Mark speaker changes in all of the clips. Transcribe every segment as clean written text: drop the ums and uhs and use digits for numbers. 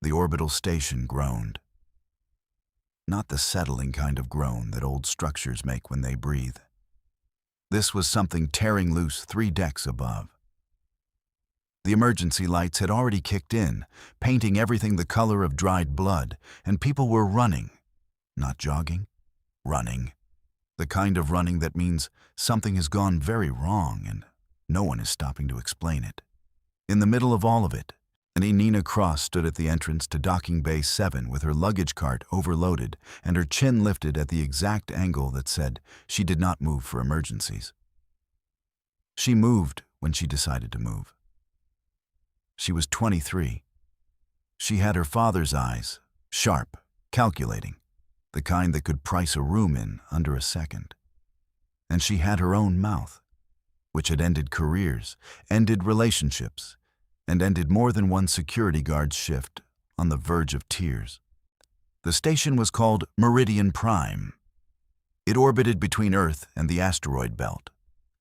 Speaker 1: The orbital station groaned. Not the settling kind of groan that old structures make when they breathe. This was something tearing loose 3 decks above. The emergency lights had already kicked in, painting everything the color of dried blood, and people were running. Not jogging, running. The kind of running that means something has gone very wrong and no one is stopping to explain it. In the middle of all of it, Nina Cross stood at the entrance to Docking Bay 7 with her luggage cart overloaded and her chin lifted at the exact angle that said she did not move for emergencies. She moved when she decided to move. She was 23. She had her father's eyes, sharp, calculating, the kind that could price a room in under a second. And she had her own mouth, which had ended careers, ended relationships, and ended more than one security guard's shift on the verge of tears. The station was called Meridian Prime. It orbited between Earth and the asteroid belt,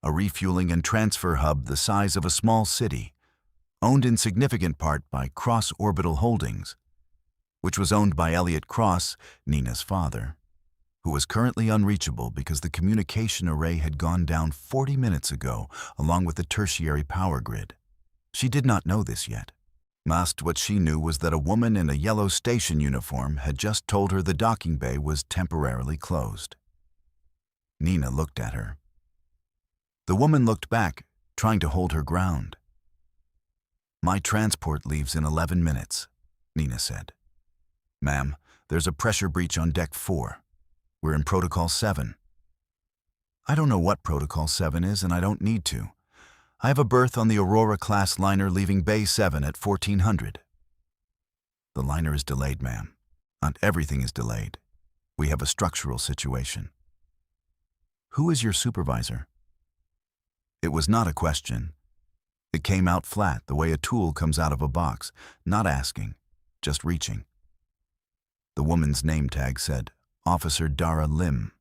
Speaker 1: a refueling and transfer hub the size of a small city, owned in significant part by Cross Orbital Holdings, which was owned by Elliot Cross, Nina's father, who was currently unreachable because the communication array had gone down 40 minutes ago along with the tertiary power grid. She did not know this yet. What she knew was that a woman in a yellow station uniform had just told her the docking bay was temporarily closed. Nina looked at her. The woman looked back, trying to hold her ground. "My transport leaves in 11 minutes, Nina said. "Ma'am, there's a pressure breach on Deck 4. We're in Protocol 7. "I don't know what Protocol 7 is, and I don't need to. I have a berth on the Aurora-class liner leaving Bay 7 at 1400. "The liner is delayed, ma'am. Not everything is delayed. We have a structural situation." "Who is your supervisor?" It was not a question. It came out flat, the way a tool comes out of a box, not asking, just reaching. The woman's name tag said, Officer Dara Lim.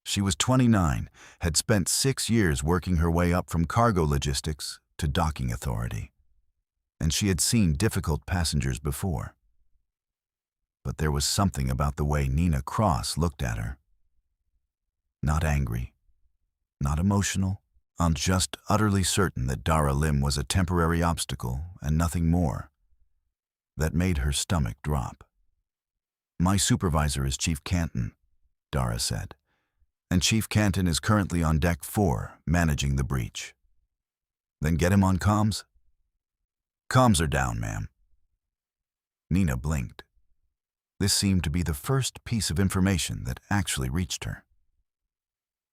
Speaker 1: She was 29, had spent 6 years working her way up from cargo logistics to docking authority, and she had seen difficult passengers before. But there was something about the way Nina Cross looked at her. Not angry, not emotional, just utterly certain that Dara Lim was a temporary obstacle and nothing more. That made her stomach drop. "My supervisor is Chief Canton," Dara said, "and Chief Canton is currently on Deck 4, managing the breach." "Then get him on comms?" "Comms are down, ma'am." Nina blinked. This seemed to be the first piece of information that actually reached her.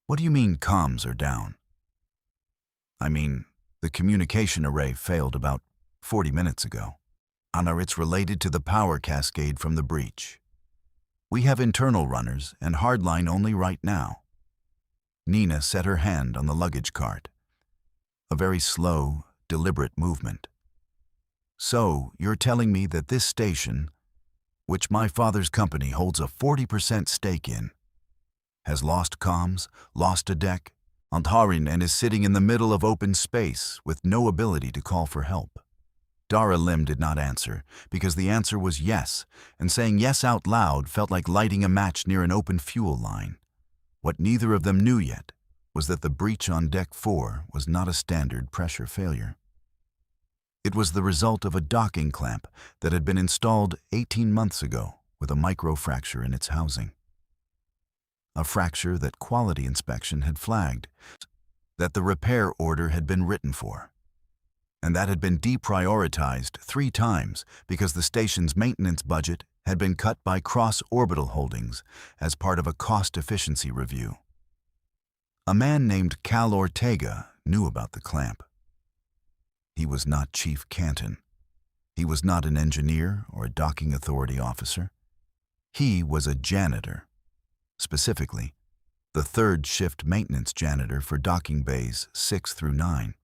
Speaker 1: "What do you mean comms are down?" "I mean, the communication array failed about 40 minutes ago. It's related to the power cascade from the breach. We have internal runners and hardline only right now." Nina set her hand on the luggage cart. A very slow, deliberate movement. "So, you're telling me that this station, which my father's company holds a 40% stake in, has lost comms, lost a deck, and is sitting in the middle of open space with no ability to call for help?" Dara Lim did not answer, because the answer was yes, and saying yes out loud felt like lighting a match near an open fuel line. What neither of them knew yet was that the breach on Deck 4 was not a standard pressure failure. It was the result of a docking clamp that had been installed 18 months ago with a microfracture in its housing. A fracture that quality inspection had flagged, that the repair order had been written for, and that had been deprioritized 3 times because the station's maintenance budget had been cut by Cross Orbital Holdings as part of a cost efficiency review. A man named Cal Ortega knew about the clamp. He was not Chief Canton. He was not an engineer or a docking authority officer. He was a janitor. Specifically, the 3rd shift maintenance janitor for docking bays 6 through 9.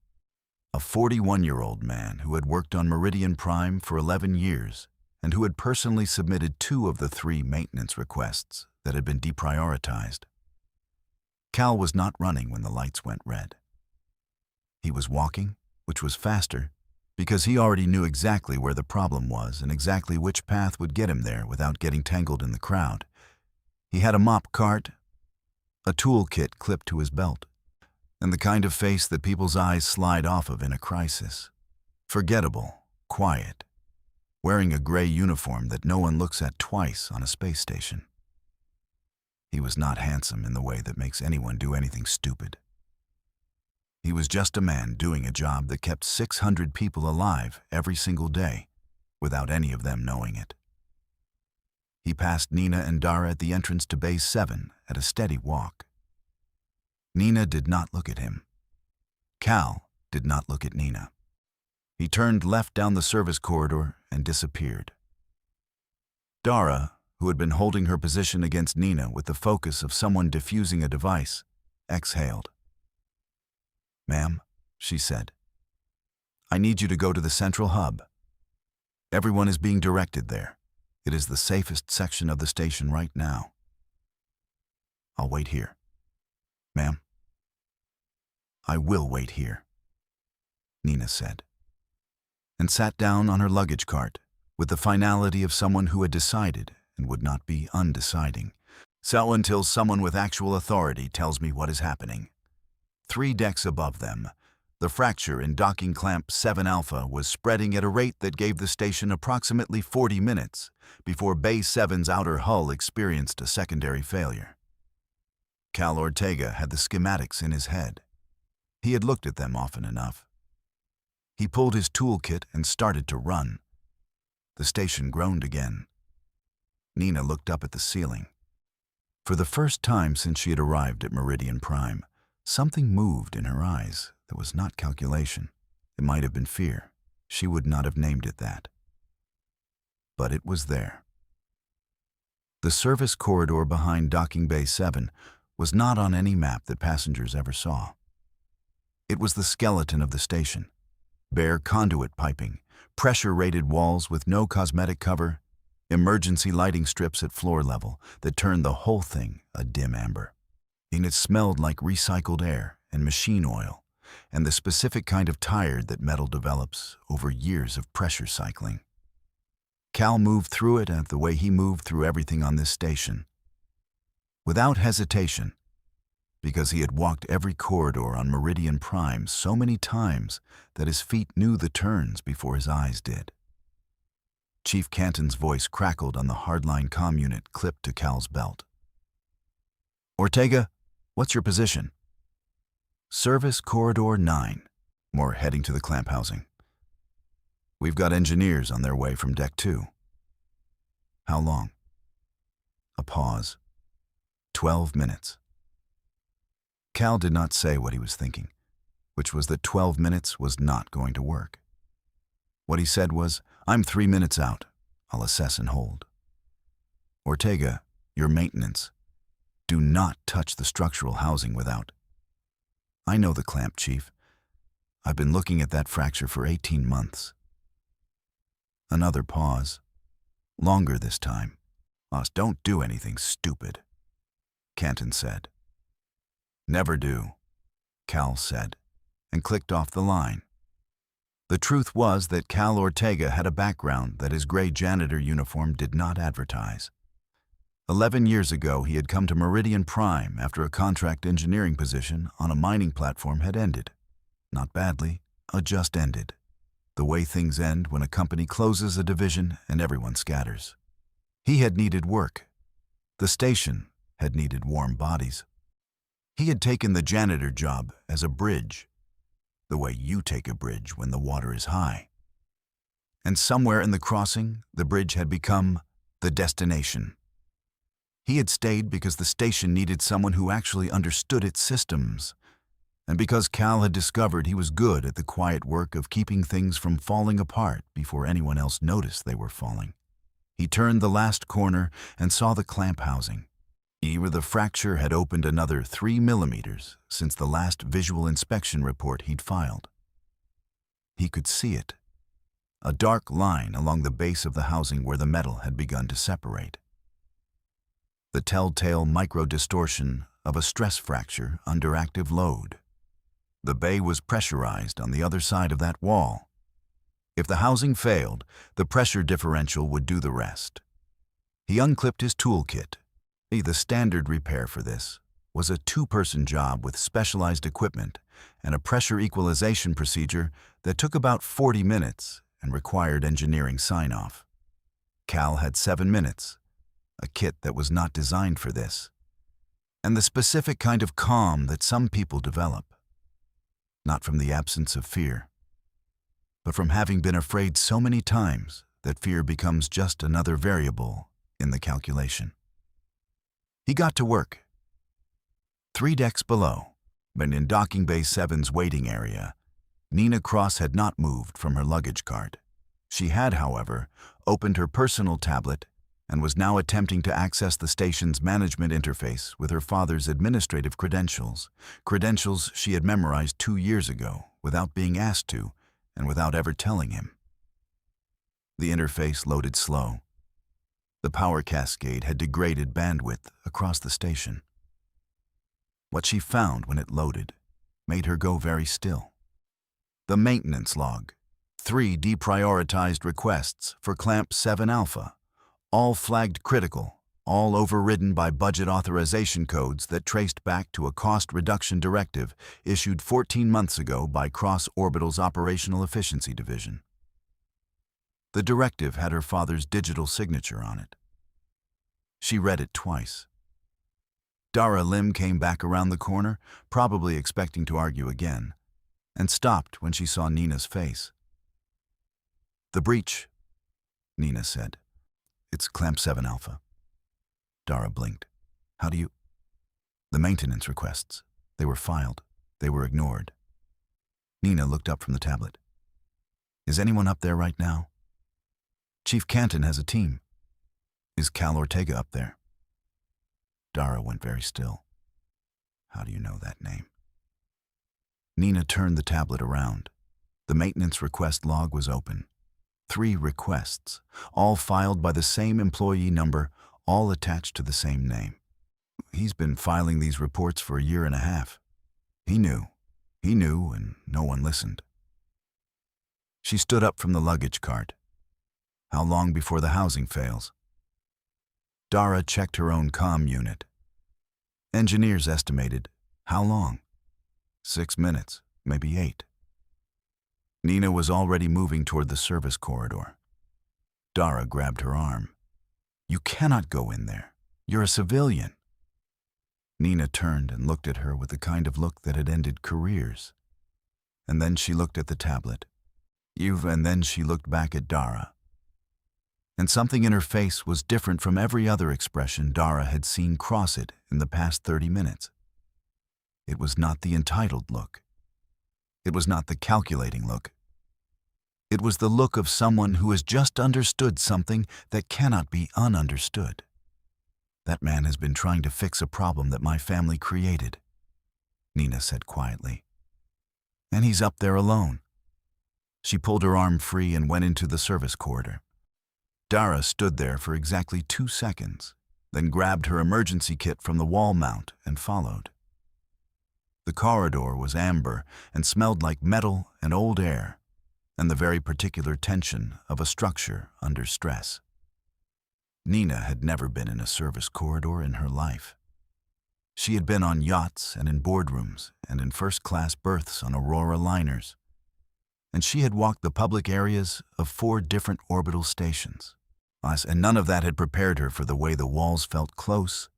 Speaker 1: A 41-year-old man who had worked on Meridian Prime for 11 years and who had personally submitted 2 of the 3 maintenance requests that had been deprioritized. Cal was not running when the lights went red. He was walking, which was faster, because he already knew exactly where the problem was and exactly which path would get him there without getting tangled in the crowd. He had a mop cart, a toolkit clipped to his belt, and the kind of face that people's eyes slide off of in a crisis. Forgettable, quiet, wearing a gray uniform that no one looks at twice on a space station. He was not handsome in the way that makes anyone do anything stupid. He was just a man doing a job that kept 600 people alive every single day, without any of them knowing it. He passed Nina and Dara at the entrance to Base 7 at a steady walk. Nina did not look at him. Cal did not look at Nina. He turned left down the service corridor and disappeared. Dara, who had been holding her position against Nina with the focus of someone defusing a device, exhaled. "Ma'am," she said, "I need you to go to the central hub. Everyone is being directed there. It is the safest section of the station right now." "I'll wait here." "Ma'am?" "I will wait here," Nina said, and sat down on her luggage cart with the finality of someone who had decided and would not be undeciding. "So until someone with actual authority tells me what is happening." 3 decks above them, the fracture in docking clamp 7 Alpha was spreading at a rate that gave the station approximately 40 minutes before Base 7's outer hull experienced a secondary failure. Cal Ortega had the schematics in his head. He had looked at them often enough. He pulled his toolkit and started to run. The station groaned again. Nina looked up at the ceiling. For the first time since she had arrived at Meridian Prime, something moved in her eyes that was not calculation. It might have been fear. She would not have named it that. But it was there. The service corridor behind Docking Bay 7 was not on any map that passengers ever saw. It was the skeleton of the station. Bare conduit piping, pressure-rated walls with no cosmetic cover, emergency lighting strips at floor level that turned the whole thing a dim amber. And it smelled like recycled air and machine oil, and the specific kind of tire that metal develops over years of pressure cycling. Cal moved through it the way he moved through everything on this station. Without hesitation, because he had walked every corridor on Meridian Prime so many times that his feet knew the turns before his eyes did. Chief Canton's voice crackled on the hardline comm unit clipped to Cal's belt. "Ortega, what's your position?" "Service Corridor 9. We're heading to the clamp housing. We've got engineers on their way from Deck 2. "How long?" A pause. 12 minutes. Cal did not say what he was thinking, which was that 12 minutes was not going to work. What he said was, "I'm 3 minutes out. I'll assess and hold." "Ortega, your maintenance. Do not touch the structural housing without." "I know the clamp, Chief. I've been looking at that fracture for 18 months. Another pause. Longer this time. "Boss, don't do anything stupid," Canton said. "Never do," Cal said, and clicked off the line. The truth was that Cal Ortega had a background that his gray janitor uniform did not advertise. 11 years ago, he had come to Meridian Prime after a contract engineering position on a mining platform had ended. Not badly, just ended. The way things end when a company closes a division and everyone scatters. He had needed work. The station had needed warm bodies. He had taken the janitor job as a bridge, the way you take a bridge when the water is high. And somewhere in the crossing, the bridge had become the destination. He had stayed because the station needed someone who actually understood its systems, and because Cal had discovered he was good at the quiet work of keeping things from falling apart before anyone else noticed they were falling. He turned the last corner and saw the clamp housing. The fracture had opened another 3 millimeters since the last visual inspection report he'd filed. He could see it, a dark line along the base of the housing where the metal had begun to separate. The telltale micro-distortion of a stress fracture under active load. The bay was pressurized on the other side of that wall. If the housing failed, the pressure differential would do the rest. He unclipped his toolkit. The standard repair for this was a two-person job with specialized equipment and a pressure equalization procedure that took about 40 minutes and required engineering sign-off. Cal had 7 minutes, a kit that was not designed for this, and the specific kind of calm that some people develop, not from the absence of fear, but from having been afraid so many times that fear becomes just another variable in the calculation. He got to work. 3 decks below, but in Docking Bay 7's waiting area, Nina Cross had not moved from her luggage cart. She had, however, opened her personal tablet and was now attempting to access the station's management interface with her father's administrative credentials she had memorized 2 years ago without being asked to and without ever telling him. The interface loaded slow. The power cascade had degraded bandwidth across the station. What she found when it loaded made her go very still. The maintenance log. 3 deprioritized requests for Clamp 7 Alpha, all flagged critical, all overridden by budget authorization codes that traced back to a cost reduction directive issued 14 months ago by Cross Orbital's Operational Efficiency Division. The directive had her father's digital signature on it. She read it twice. Dara Lim came back around the corner, probably expecting to argue again, and stopped when she saw Nina's face. "The breach," Nina said. "It's Clamp 7 Alpha." Dara blinked. "How do you—" "The maintenance requests. They were filed. They were ignored." Nina looked up from the tablet. "Is anyone up there right now?" "Chief Canton has a team." "Is Cal Ortega up there?" Dara went very still. "How do you know that name?" Nina turned the tablet around. The maintenance request log was open. 3 requests, all filed by the same employee number, all attached to the same name. "He's been filing these reports for 1.5 years. He knew, and no one listened." She stood up from the luggage cart. "How long before the housing fails?" Dara checked her own comm unit. "Engineers estimated. How long?" 6 minutes, maybe 8. Nina was already moving toward the service corridor. Dara grabbed her arm. "You cannot go in there. You're a civilian." Nina turned and looked at her with the kind of look that had ended careers. And then she looked at the tablet. And then she looked back at Dara. And something in her face was different from every other expression Dara had seen cross it in the past 30 minutes. It was not the entitled look. It was not the calculating look. It was the look of someone who has just understood something that cannot be ununderstood. "That man has been trying to fix a problem that my family created," Nina said quietly. "And he's up there alone." She pulled her arm free and went into the service corridor. Dara stood there for exactly 2 seconds, then grabbed her emergency kit from the wall mount and followed. The corridor was amber and smelled like metal and old air, and the very particular tension of a structure under stress. Nina had never been in a service corridor in her life. She had been on yachts and in boardrooms and in first-class berths on Aurora liners, and she had walked the public areas of 4 different orbital stations. And none of that had prepared her for the way the walls felt close,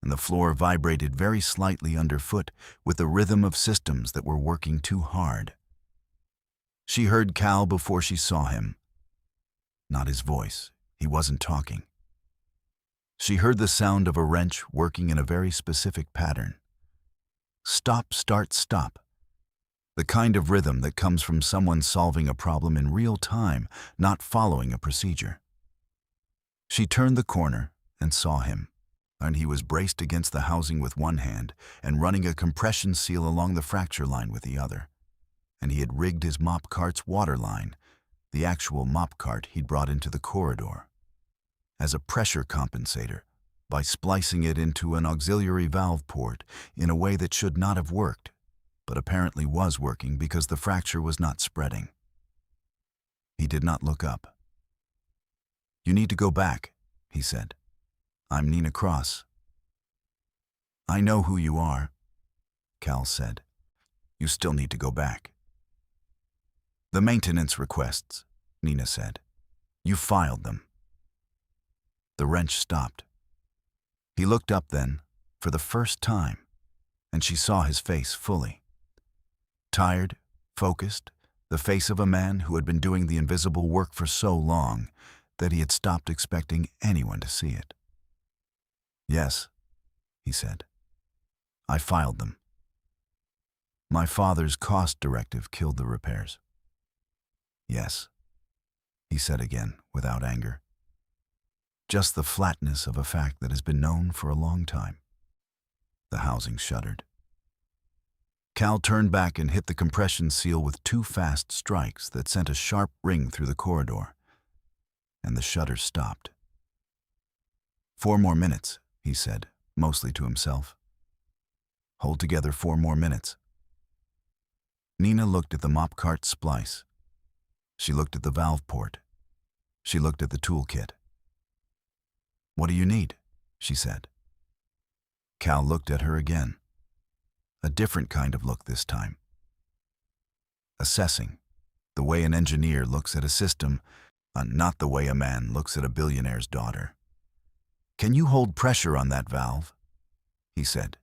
Speaker 1: and the floor vibrated very slightly underfoot with the rhythm of systems that were working too hard. She heard Cal before she saw him. Not his voice. He wasn't talking. She heard the sound of a wrench working in a very specific pattern. Stop, start, stop. The kind of rhythm that comes from someone solving a problem in real time, not following a procedure. She turned the corner and saw him, and he was braced against the housing with one hand and running a compression seal along the fracture line with the other. And he had rigged his mop cart's water line, the actual mop cart he'd brought into the corridor, as a pressure compensator by splicing it into an auxiliary valve port in a way that should not have worked, but apparently was working because the fracture was not spreading. He did not look up. "You need to go back," he said. "I'm Nina Cross." "I know who you are," Cal said. "You still need to go back." "The maintenance requests," Nina said. "You filed them." The wrench stopped. He looked up then, for the first time, and she saw his face fully. Tired, focused, the face of a man who had been doing the invisible work for so long that he had stopped expecting anyone to see it. "Yes," he said. "I filed them. My father's cost directive killed the repairs." "Yes," he said again, without anger. Just the flatness of a fact that has been known for a long time. The housing shuddered. Cal turned back and hit the compression seal with 2 fast strikes that sent a sharp ring through the corridor, and the shutter stopped. "4 more minutes," he said, mostly to himself. "Hold together 4 more minutes." Nina looked at the mop cart splice. She looked at the valve port. She looked at the toolkit. "What do you need?" she said. Cal looked at her again. A different kind of look this time. Assessing, the way an engineer looks at a system, not the way a man looks at a billionaire's daughter. "Can you hold pressure on that valve?" he said.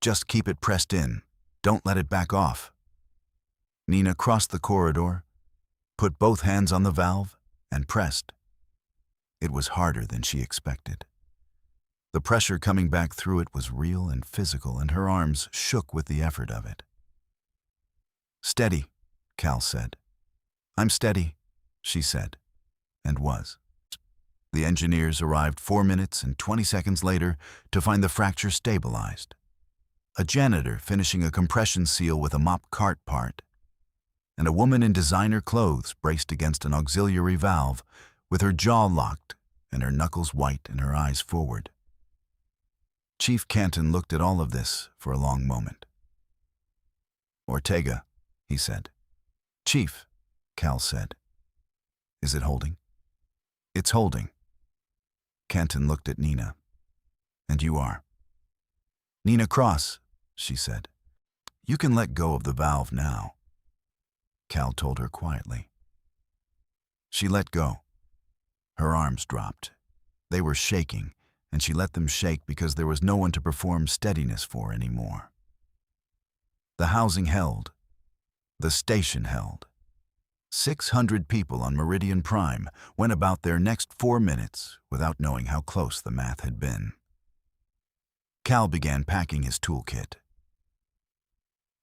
Speaker 1: "Just keep it pressed in. Don't let it back off." Nina crossed the corridor, put both hands on the valve, and pressed. It was harder than she expected. The pressure coming back through it was real and physical, and her arms shook with the effort of it. "Steady," Cal said. "I'm steady," she said, and was. The engineers arrived 4 minutes and 20 seconds later to find the fracture stabilized. A janitor finishing a compression seal with a mop cart part, and a woman in designer clothes braced against an auxiliary valve, with her jaw locked and her knuckles white and her eyes forward. Chief Canton looked at all of this for a long moment. "Ortega," he said. "Chief," Cal said. "Is it holding?" "It's holding." Canton looked at Nina. "And you are?" "Nina Cross," she said. "You can let go of the valve now," Cal told her quietly. She let go. Her arms dropped. They were shaking, and she let them shake because there was no one to perform steadiness for anymore. The housing held. The station held. 600 people on Meridian Prime went about their next 4 minutes without knowing how close the math had been. Cal began packing his toolkit.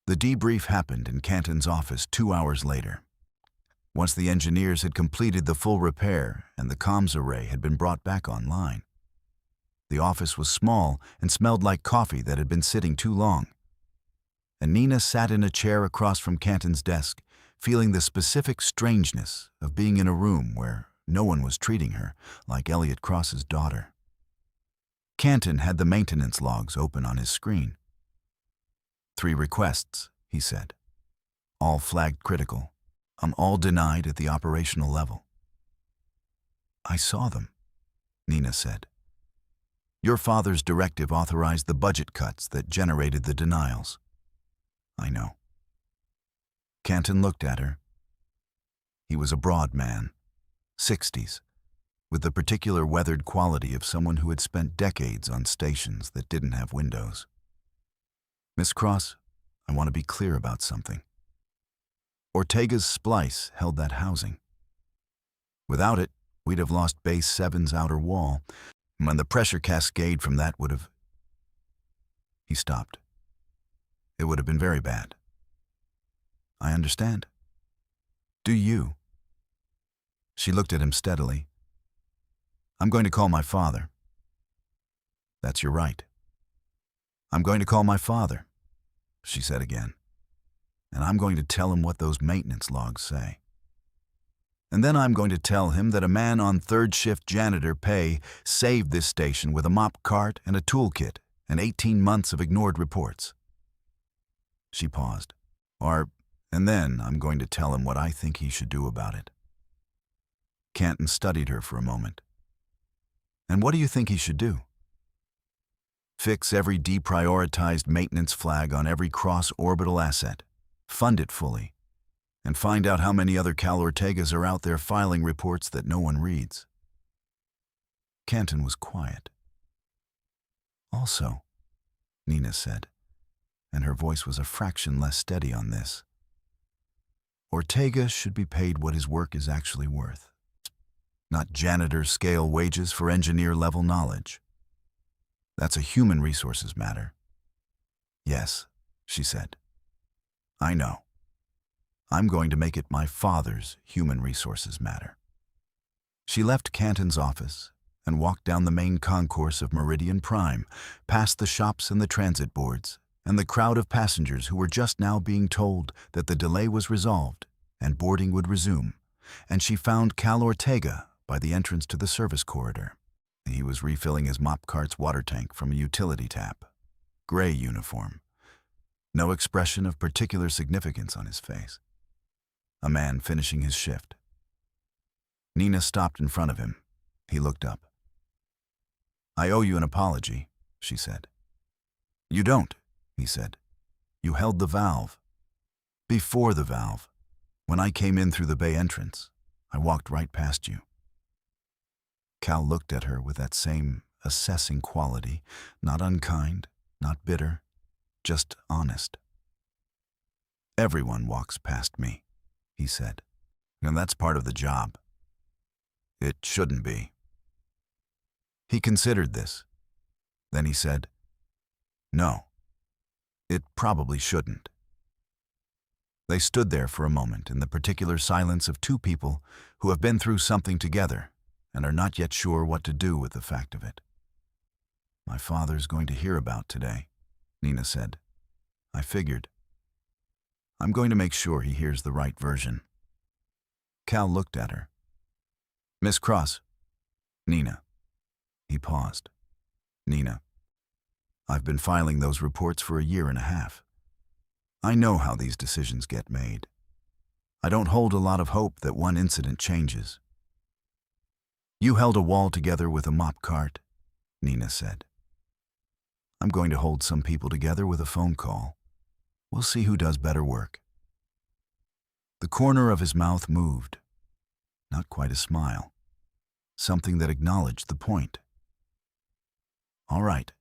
Speaker 1: The debrief happened in Canton's office 2 hours later. Once the engineers had completed the full repair and the comms array had been brought back online. The office was small and smelled like coffee that had been sitting too long. And Nina sat in a chair across from Canton's desk, feeling the specific strangeness of being in a room where no one was treating her like Elliot Cross's daughter. Canton had the maintenance logs open on his screen. 3 requests, he said. All flagged critical. All denied at the operational level. "I saw them," Nina said. "Your father's directive authorized the budget cuts that generated the denials." "I know." Canton looked at her. He was a broad man, 60s, with the particular weathered quality of someone who had spent decades on stations that didn't have windows. "Miss Cross, I want to be clear about something. Ortega's splice held that housing. Without it, we'd have lost Base 7's outer wall, and the pressure cascade from that would have..." He stopped. "It would have been very bad." "I understand. Do you?" She looked at him steadily. "I'm going to call my father." "That's your right." "I'm going to call my father," she said again. "And I'm going to tell him what those maintenance logs say. And then I'm going to tell him that a man on third shift janitor pay saved this station with a mop cart and a toolkit and 18 months of ignored reports." She paused. And then I'm going to tell him what I think he should do about it." Canton studied her for a moment. And what do you think he should do? Fix every deprioritized maintenance flag on every cross-orbital asset, fund it fully, and find out how many other Cal Ortegas are out there filing reports that no one reads. Canton was quiet. Also, Nina said, and her voice was a fraction less steady on this, Ortega should be paid what his work is actually worth, not janitor-scale wages for engineer-level knowledge. That's a human resources matter. Yes, she said. I know. I'm going to make it my father's human resources matter. She left Canton's office and walked down the main concourse of Meridian Prime, past the shops and the transit boards, and the crowd of passengers who were just now being told that the delay was resolved and boarding would resume, and she found Cal Ortega by the entrance to the service corridor. He was refilling his mop cart's water tank from a utility tap. Gray uniform. No expression of particular significance on his face. A man finishing his shift. Nina stopped in front of him. He looked up. I owe you an apology, she said. You don't, he said. You held the valve. Before the valve, when I came in through the bay entrance, I walked right past you. Cal looked at her with that same assessing quality, not unkind, not bitter, just honest. Everyone walks past me, he said, and that's part of the job. It shouldn't be. He considered this. Then he said, no, it probably shouldn't. They stood there for a moment in the particular silence of two people who have been through something together and are not yet sure what to do with the fact of it. My father's going to hear about today, Nina said. I figured. I'm going to make sure he hears the right version. Cal looked at her. Miss Cross. Nina. He paused. Nina. I've been filing those reports for 1.5 years. I know how these decisions get made. I don't hold a lot of hope that one incident changes. You held a wall together with a mop cart, Nina said. I'm going to hold some people together with a phone call. We'll see who does better work. The corner of his mouth moved. Not quite a smile. Something that acknowledged the point. All right,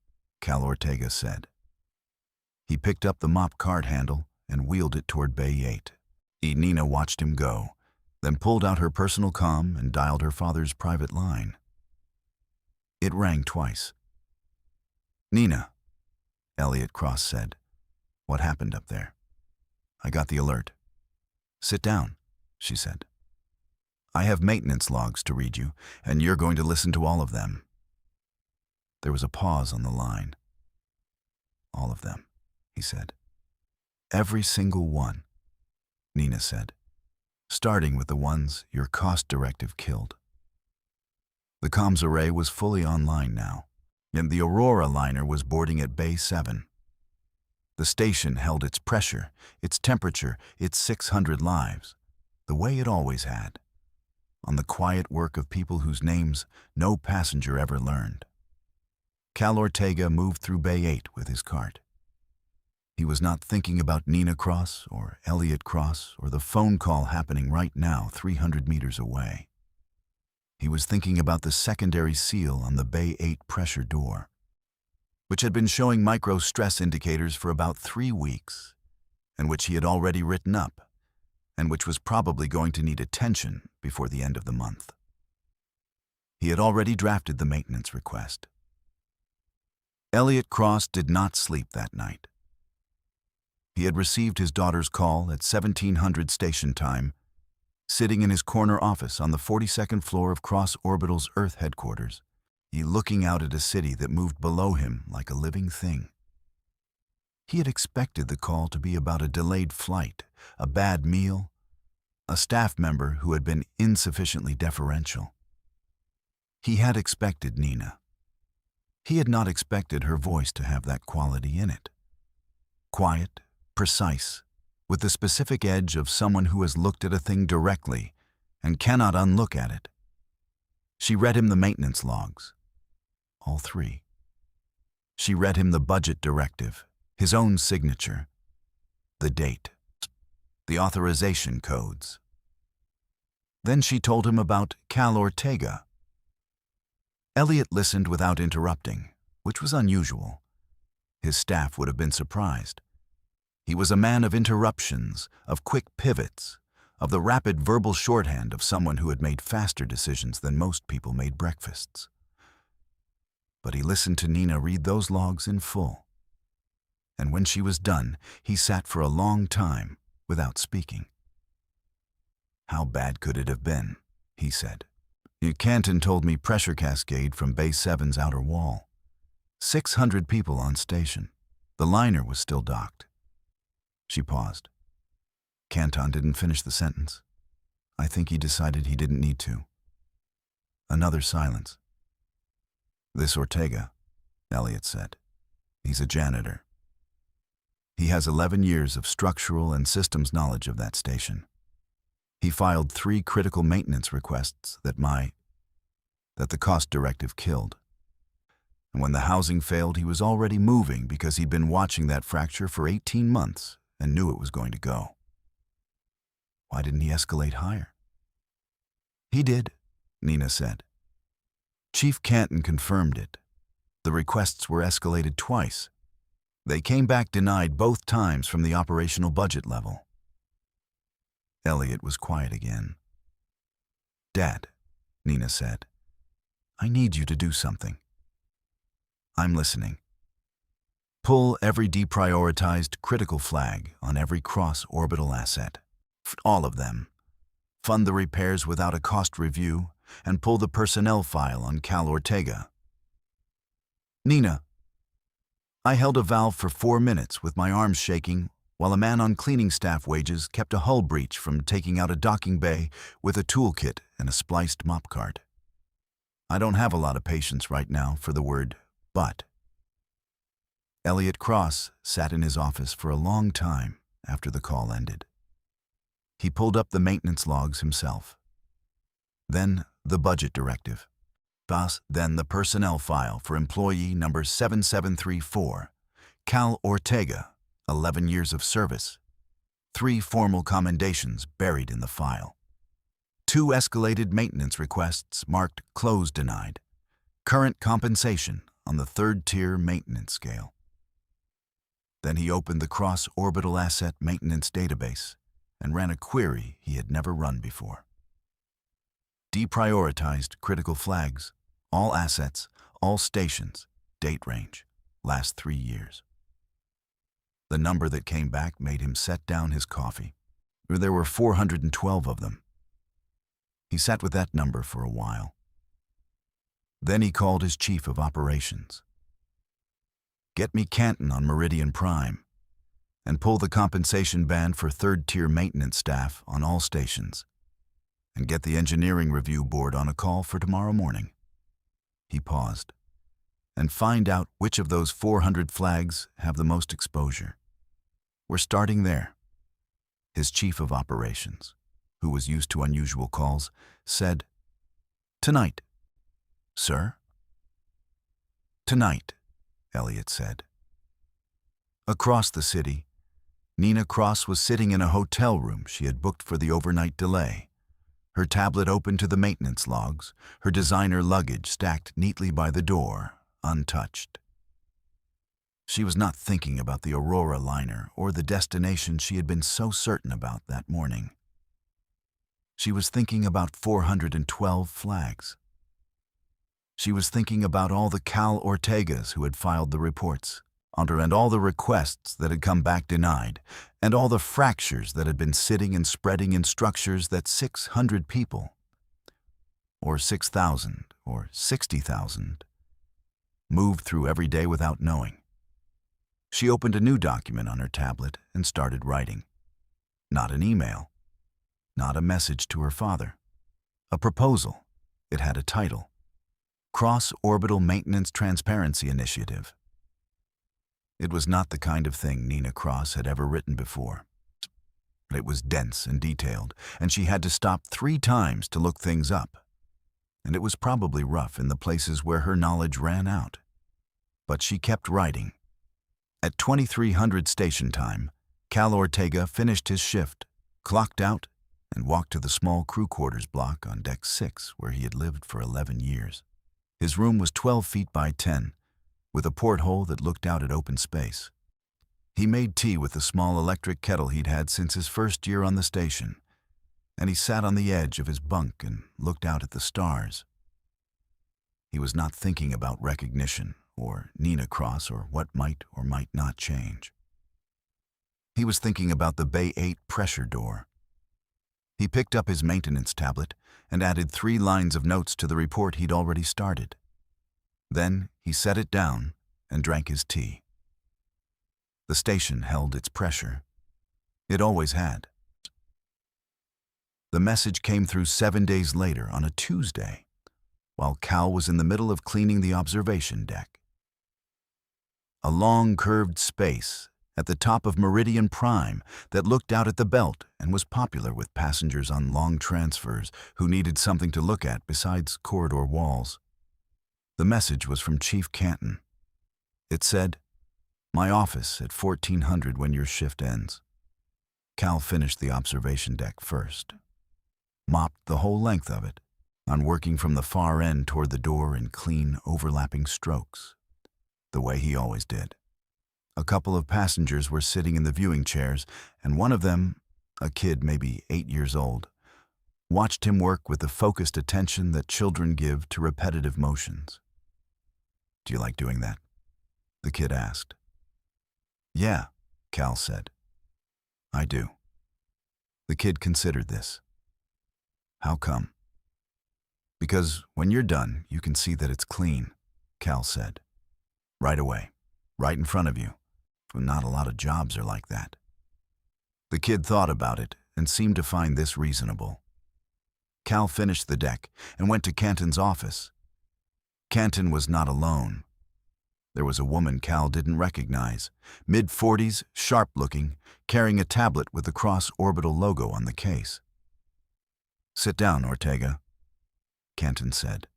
Speaker 1: Cal Ortega said. He picked up the mop cart handle and wheeled it toward Bay 8. Nina watched him go, then pulled out her personal comm and dialed her father's private line. It rang twice. Nina, Elliot Cross said. What happened up there? I got the alert. Sit down, she said. I have maintenance logs to read you, and you're going to listen to all of them. There was a pause on the line. All of them, he said. Every single one, Nina said, starting with the ones your cost directive killed. The comms array was fully online now, and the Aurora liner was boarding at Bay 7. The station held its pressure, its temperature, its 600 lives, the way it always had, on the quiet work of people whose names no passenger ever learned. Cal Ortega moved through Bay 8 with his cart. He was not thinking about Nina Cross or Elliot Cross or the phone call happening right now 300 meters away. He was thinking about the secondary seal on the Bay 8 pressure door, which had been showing micro-stress indicators for about 3 weeks, and which he had already written up, and which was probably going to need attention before the end of the month. He had already drafted the maintenance request. Elliot Cross did not sleep that night. He had received his daughter's call at 1700 station time, sitting in his corner office on the 42nd floor of Cross Orbital's Earth headquarters, he looking out at a city that moved below him like a living thing. He had expected the call to be about a delayed flight, a bad meal, a staff member who had been insufficiently deferential. He had expected Nina. He had not expected her voice to have that quality in it. Quiet, precise, with the specific edge of someone who has looked at a thing directly and cannot unlook at it She read him the maintenance logs, all three. She read him the budget directive, his own signature, the date, the authorization codes. Then she told him about Cal Ortega. Elliot listened without interrupting, which was unusual. His staff would have been surprised. He was a man of interruptions, of quick pivots, of the rapid verbal shorthand of someone who had made faster decisions than most people made breakfasts. But he listened to Nina read those logs in full. And when she was done, he sat for a long time without speaking. "How bad could it have been?" he said. "Canton told me pressure cascade from Bay 7's outer wall. 600 people on station. The liner was still docked." She paused. Canton didn't finish the sentence. I think he decided he didn't need to. Another silence. "This Ortega," Elliot said. "He's a janitor. He has 11 years of structural and systems knowledge of that station. He filed 3 critical maintenance requests that the cost directive killed. And when the housing failed, he was already moving because he'd been watching that fracture for 18 months and knew it was going to go. Why didn't he escalate higher?" "He did," Nina said. "Chief Canton confirmed it. The requests were escalated twice. They came back denied both times from the operational budget level." Elliot was quiet again. "Dad," Nina said, "I need you to do something." "I'm listening." "Pull every deprioritized critical flag on every cross-orbital asset. All of them. Fund the repairs without a cost review, and pull the personnel file on Cal Ortega." "Nina." I held a valve for 4 minutes with my arms shaking while a man on cleaning staff wages kept a hull breach from taking out a docking bay with a toolkit and a spliced mop cart. I don't have a lot of patience right now for the word "but." Elliot Cross sat in his office for a long time after the call ended. He pulled up the maintenance logs himself. Then the budget directive. Then the personnel file for employee number 7734, Cal Ortega, 11 years of service. 3 formal commendations buried in the file. 2 escalated maintenance requests marked close denied. Current compensation on the 3rd-tier maintenance scale. Then he opened the cross-orbital asset maintenance database and ran a query he had never run before. Deprioritized critical flags, all assets, all stations, date range, last 3 years. The number that came back made him set down his coffee. There were 412 of them. He sat with that number for a while. Then he called his chief of operations. "Get me Canton on Meridian Prime, and pull the compensation band for 3rd-tier maintenance staff on all stations, and get the engineering review board on a call for tomorrow morning." He paused. "And find out which of those 400 flags have the most exposure. We're starting there." His chief of operations, who was used to unusual calls, said, "Tonight." "Sir?" "Tonight," Elliot said. Across the city, Nina Cross was sitting in a hotel room she had booked for the overnight delay. Her tablet open to the maintenance logs, her designer luggage stacked neatly by the door, untouched. She was not thinking about the Aurora liner or the destination she had been so certain about that morning. She was thinking about 412 flags. She was thinking about all the Cal Ortegas who had filed the reports, and all the requests that had come back denied, and all the fractures that had been sitting and spreading in structures that 600 people, or 6,000, or 60,000, moved through every day without knowing. She opened a new document on her tablet and started writing. Not an email, not a message to her father. A proposal. It had a title. Cross-Orbital Maintenance Transparency Initiative. It was not the kind of thing Nina Cross had ever written before. It was dense and detailed, and she had to stop 3 times to look things up. and it was probably rough in the places where her knowledge ran out. But she kept writing. At 2300 station time, Cal Ortega finished his shift, clocked out, and walked to the small crew quarters block on Deck 6 where he had lived for 11 years. His room was 12 feet by 10, with a porthole that looked out at open space. He made tea with the small electric kettle he'd had since his first year on the station, and he sat on the edge of his bunk and looked out at the stars. He was not thinking about recognition or Nina Cross or what might or might not change. He was thinking about the Bay 8 pressure door. He picked up his maintenance tablet and added 3 lines of notes to the report he'd already started. Then he set it down and drank his tea. The station held its pressure. It always had. The message came through 7 days later on a Tuesday, while Cal was in the middle of cleaning the observation deck. A long curved space at the top of Meridian Prime that looked out at the belt and was popular with passengers on long transfers who needed something to look at besides corridor walls. The message was from Chief Canton. It said, "My office at 1400 when your shift ends." Cal finished the observation deck first, mopped the whole length of it, on working from the far end toward the door in clean, overlapping strokes, the way he always did. A couple of passengers were sitting in the viewing chairs, and one of them, a kid maybe 8 years old, watched him work with the focused attention that children give to repetitive motions. "Do you like doing that?" the kid asked. "Yeah," Cal said. "I do." The kid considered this. "How come?" "Because when you're done, you can see that it's clean," Cal said. "Right away, right in front of you. Not a lot of jobs are like that." The kid thought about it and seemed to find this reasonable. Cal finished the deck and went to Canton's office. Canton was not alone. There was a woman Cal didn't recognize, mid-40s, sharp-looking, carrying a tablet with the cross-orbital logo on the case. "Sit down, Ortega," Canton said.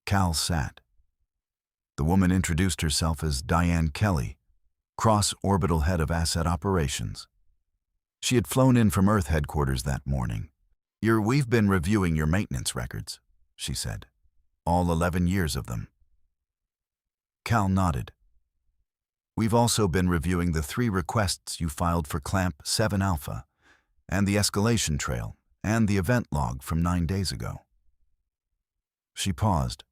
Speaker 1: Cal sat. The woman introduced herself as Diane Kelly, cross-orbital head of asset operations. She had flown in from Earth headquarters that morning. We've been reviewing your maintenance records," she said. "All 11 years of them." Cal nodded. "We've also been reviewing the 3 requests you filed for Clamp 7 Alpha, and the escalation trail, and the event log from 9 days ago." She paused.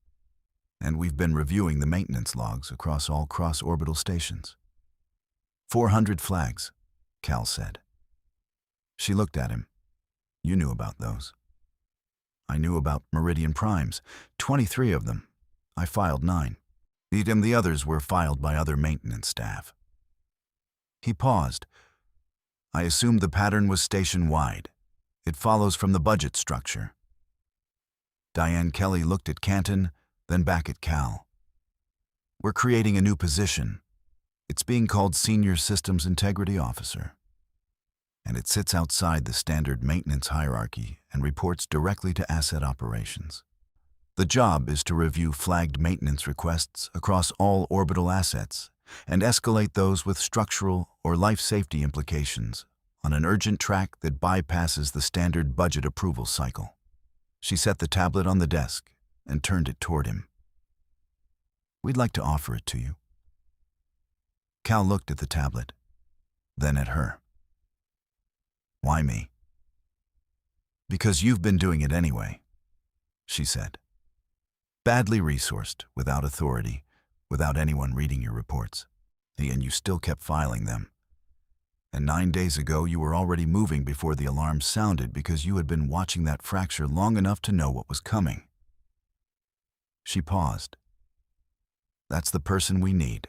Speaker 1: "And we've been reviewing the maintenance logs across all cross-orbital stations." 400 flags, Cal said. She looked at him. "You knew about those." "I knew about Meridian Primes, 23 of them. I filed 9. And the others were filed by other maintenance staff." He paused. "I assumed the pattern was station-wide. It follows from the budget structure." Diane Kelly looked at Canton, then back at Cal. "We're creating a new position. It's being called Senior Systems Integrity Officer. And it sits outside the standard maintenance hierarchy and reports directly to asset operations. The job is to review flagged maintenance requests across all orbital assets and escalate those with structural or life safety implications on an urgent track that bypasses the standard budget approval cycle." She set the tablet on the desk and turned it toward him. "We'd like to offer it to you." Cal looked at the tablet, then at her. "Why me?" "Because you've been doing it anyway," she said. "Badly resourced, without authority, without anyone reading your reports. And you still kept filing them. And 9 days ago you were already moving before the alarm sounded because you had been watching that fracture long enough to know what was coming." She paused. "That's the person we need."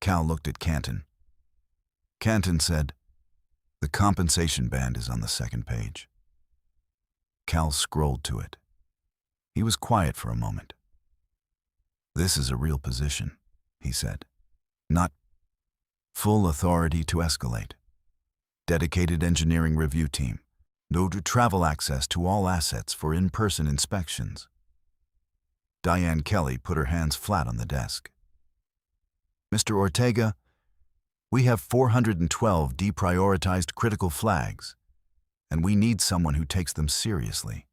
Speaker 1: Cal looked at Canton. Canton said, "The compensation band is on the 2nd page." Cal scrolled to it. He was quiet for a moment. "This is a real position," he said. "Not full authority to escalate. Dedicated engineering review team. No travel access to all assets for in-person inspections. Diane Kelly put her hands flat on the desk. Mr. Ortega, we have 412 deprioritized critical flags, and we need someone who takes them seriously.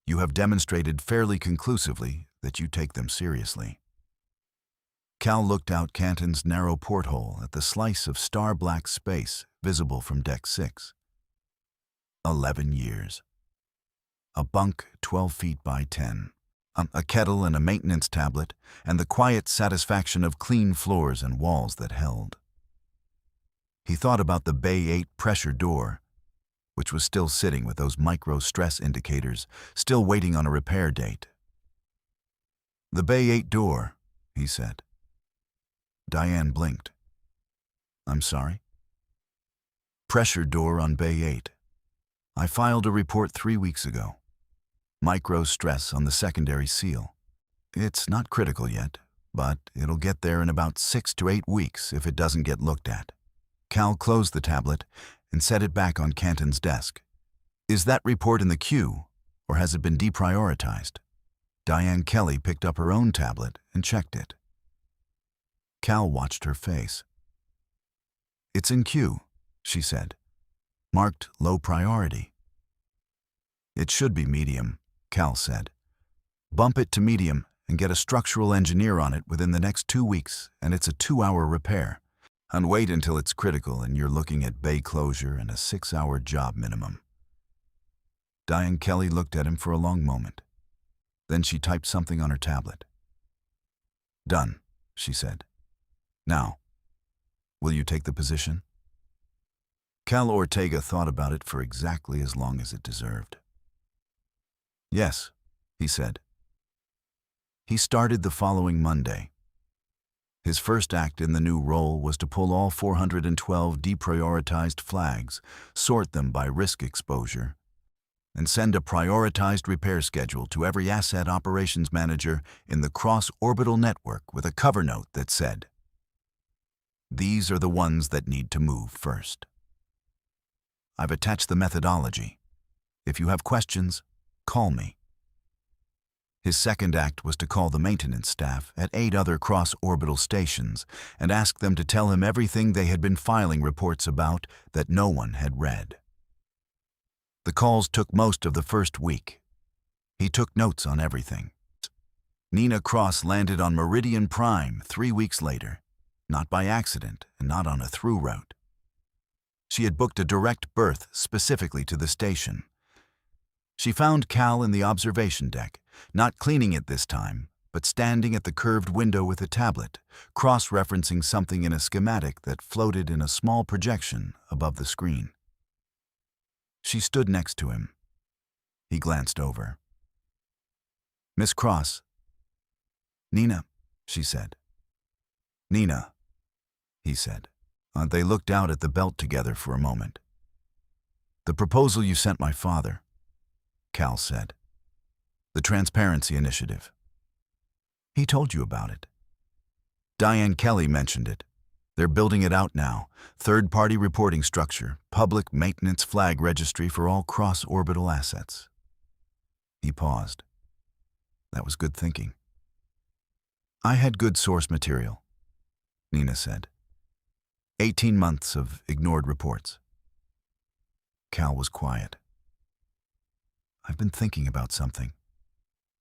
Speaker 1: You have demonstrated fairly conclusively that you take them seriously. Cal looked out Canton's narrow porthole at the slice of star-black space visible from Deck 6. 11 years. A bunk 12 feet by 10. A kettle and a maintenance tablet, and the quiet satisfaction of clean floors and walls that held. He thought about the Bay 8 pressure door, which was still sitting with those micro-stress indicators, still waiting on a repair date. "The Bay 8 door," he said. Diane blinked. "I'm sorry?" "Pressure door on Bay 8. I filed a report 3 weeks ago. Micro-stress on the secondary seal. It's not critical yet, but it'll get there in about 6 to 8 weeks if it doesn't get looked at." Cal closed the tablet and set it back on Canton's desk. "Is that report in the queue, or has it been deprioritized?" Diane Kelly picked up her own tablet and checked it. Cal watched her face. "It's in queue," she said. "Marked low priority." "It should be medium," Cal said. "Bump it to medium and get a structural engineer on it within the next 2 weeks, and it's a 2-hour repair. And wait until it's critical and you're looking at bay closure and a 6-hour job minimum." Diane Kelly looked at him for a long moment. Then she typed something on her tablet. "Done," she said. "Now, will you take the position?" Cal Ortega thought about it for exactly as long as it deserved. "Yes," he said. He started the following Monday. His first act in the new role was to pull all 412 deprioritized flags, sort them by risk exposure, and send a prioritized repair schedule to every asset operations manager in the cross-orbital network with a cover note that said, "These are the ones that need to move first." I've attached the methodology. If you have questions, call me. His second act was to call the maintenance staff at 8 other cross-orbital stations and ask them to tell him everything they had been filing reports about that no one had read. The calls took most of the first week. He took notes on everything. Nina Cross landed on Meridian Prime 3 weeks later, not by accident and not on a through route. She had booked a direct berth specifically to the station. She found Cal in the observation deck, not cleaning it this time, but standing at the curved window with a tablet, cross-referencing something in a schematic that floated in a small projection above the screen. She stood next to him. He glanced over. "Miss Cross." "Nina," she said. "Nina," he said. They looked out at the belt together for a moment. "The proposal you sent my father," Cal said. "The Transparency Initiative. He told you about it." Diane Kelly mentioned it. "They're building it out now. Third-party reporting structure, public maintenance flag registry for all cross-orbital assets." He paused. That was good thinking. "I had good source material," Nina said. 18 months of ignored reports. Cal was quiet. "I've been thinking about something,"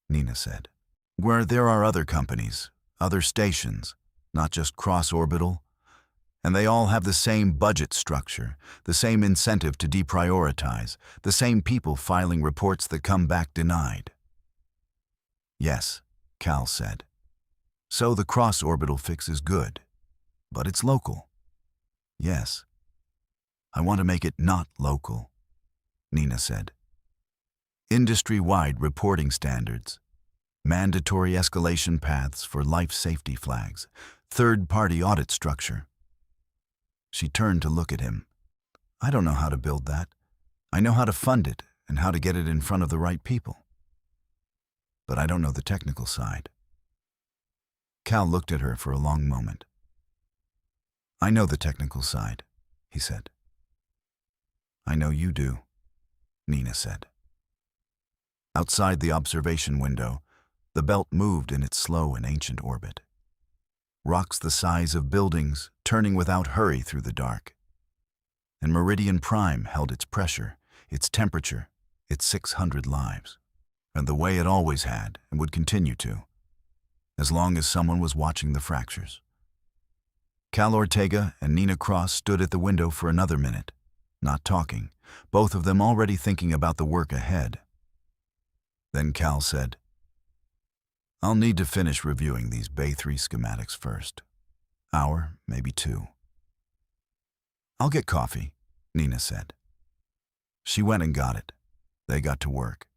Speaker 1: Nina said. "Where there are other companies, other stations, not just cross-orbital, and they all have the same budget structure, the same incentive to deprioritize, the same people filing reports that come back denied." "Yes," Cal said. "So the cross-orbital fix is good, but it's local." "Yes. I want to make it not local," Nina said. "Industry-wide reporting standards, mandatory escalation paths for life safety flags, third-party audit structure." She turned to look at him. "I don't know how to build that. I know how to fund it and how to get it in front of the right people. But I don't know the technical side." Cal looked at her for a long moment. "I know the technical side," he said. "I know you do." Nina said. Outside the observation window, the belt moved in its slow and ancient orbit. Rocks the size of buildings turning without hurry through the dark. And Meridian Prime held its pressure, its temperature, its 600 lives, and the way it always had and would continue to, as long as someone was watching the fractures. Cal Ortega and Nina Cross stood at the window for another minute, not talking, both of them already thinking about the work ahead. Then Cal said, "I'll need to finish reviewing these Bay 3 schematics first. Hour, maybe 2. "I'll get coffee," Nina said. She went and got it. They got to work.